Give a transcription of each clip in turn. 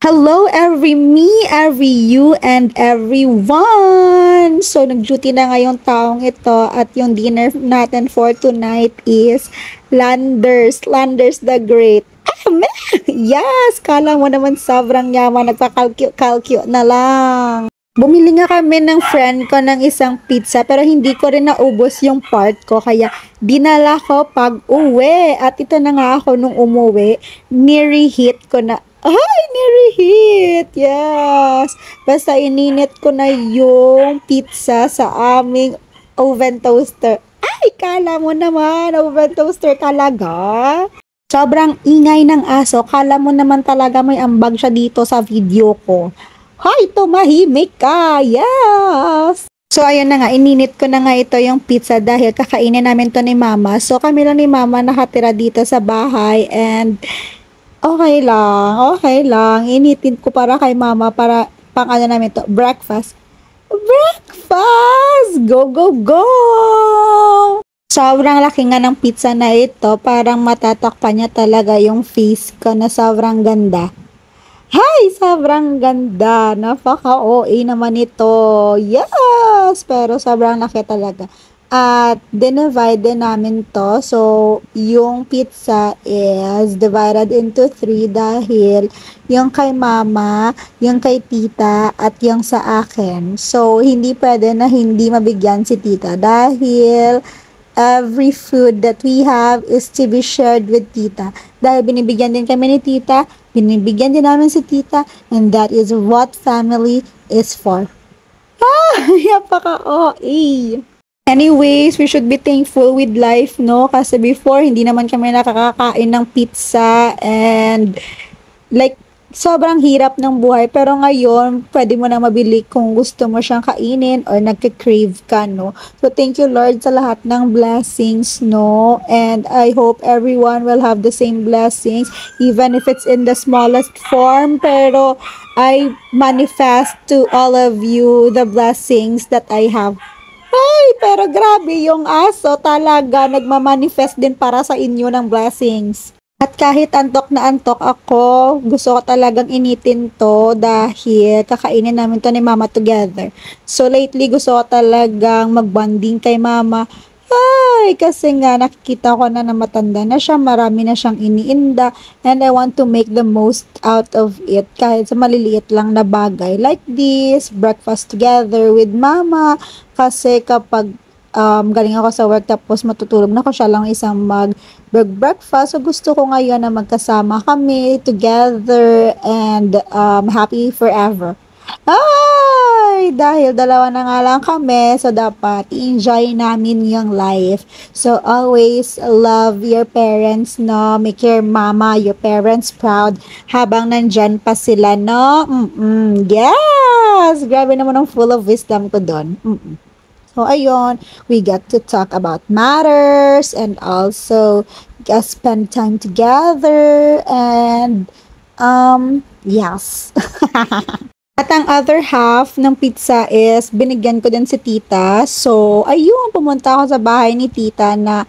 Hello every you and everyone! So, nag-duty na ngayong taong ito at yung dinner natin for tonight is Landers. Landers the Great. Yes! Kala mo naman sobrang yaman. Nagpa-calcu na lang. Bumili nga kami ng friend ko ng isang pizza pero hindi ko rin naubos yung part ko kaya dinala ko pag uwi. At ito na nga ako nung umuwi, ni-reheat ko na. Ay, ni-reheat! Yes! Basta ininit ko na yung pizza sa aming oven toaster. Ay, kala mo naman, oven toaster talaga. Sobrang ingay ng aso. Kala mo naman talaga may ambag siya dito sa video ko. Hoy, tumahimik ka! Yes! So, ayun na nga, ininit ko na nga ito yung pizza dahil kakainin namin to ni Mama. So, kami lang ni Mama nakatira dito sa bahay and okay lang. Initin ko para kay Mama para pang ano namin to, breakfast. Breakfast! Go, go, go! Sobrang laki nga ng pizza na ito. Parang matatakpan niya talaga yung face ko na sobrang ganda. Hi! Sobrang ganda. Napaka-OA naman ito. Yes! Pero sobrang laki talaga. At dinivide din namin to. So, yung pizza is divided into 3 dahil yung kay Mama, yung kay Tita, at yung sa akin. So, hindi pwede na hindi mabigyan si Tita dahil every food that we have is to be shared with Tita. Dahil binibigyan din kami ni Tita, binibigyan din namin si Tita, and that is what family is for. Napaka-OA. Anyways, we should be thankful with life, no? Kasi before, hindi naman kami nakakakain ng pizza and like, sobrang hirap ng buhay. Pero ngayon, pwede mo na mabili kung gusto mo siyang kainin or nagka-crave ka, no? So, thank you, Lord, sa lahat ng blessings, no? And I hope everyone will have the same blessings, even if it's in the smallest form. Pero, I manifest to all of you the blessings that I have. Ay, pero grabe yung aso talaga nagmamanifest din para sa inyo ng blessings. At kahit antok na antok ako, gusto ko talagang initin to dahil kakainin namin to ni Mama together. So lately gusto ko talagang magbanding kay Mama. Ay, kasi nga nakikita ko na matanda na siya, marami na siyang iniinda, and I want to make the most out of it kahit sa maliliit lang na bagay like this, breakfast together with Mama, kasi kapag galing ako sa work tapos matutulog na ako, siya lang isang breakfast. So gusto ko ngayon na magkasama kami together and happy forever. Ay, dahil dalawa na nga lang kami, so dapat enjoy namin yung life. So always love your parents, no? Make your mama, your parents proud habang nandyan pa sila, no? Yes! Grabe naman ang full of wisdom ko doon. So, ayun, we got to talk about matters and also spend time together and, yes. At ang other half ng pizza is binigyan ko din si Tita. So, ayun, pumunta ako sa bahay ni Tita na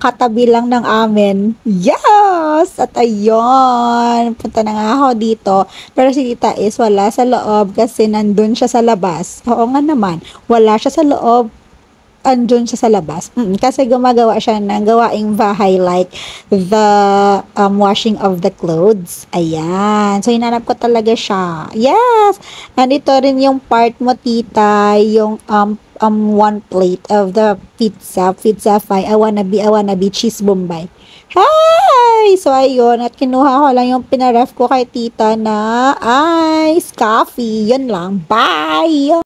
katabi lang ng amin. Yes! At ayun, punta na nga ako dito. Pero si Tita is wala sa loob kasi nandun siya sa labas. Oo nga naman, wala siya sa loob, andun siya sa labas. Kasi gumagawa siya ng gawaing bahay like the washing of the clothes. Ayan. So, hinanap ko talaga siya. Yes! And ito rin yung part mo, Tita, yung one plate of the pizza fry. I wanna be cheese bombay. Hi! So, ayun. At kinuha ko lang yung pinaref ko kay Tita na ice coffee. Yun lang. Bye!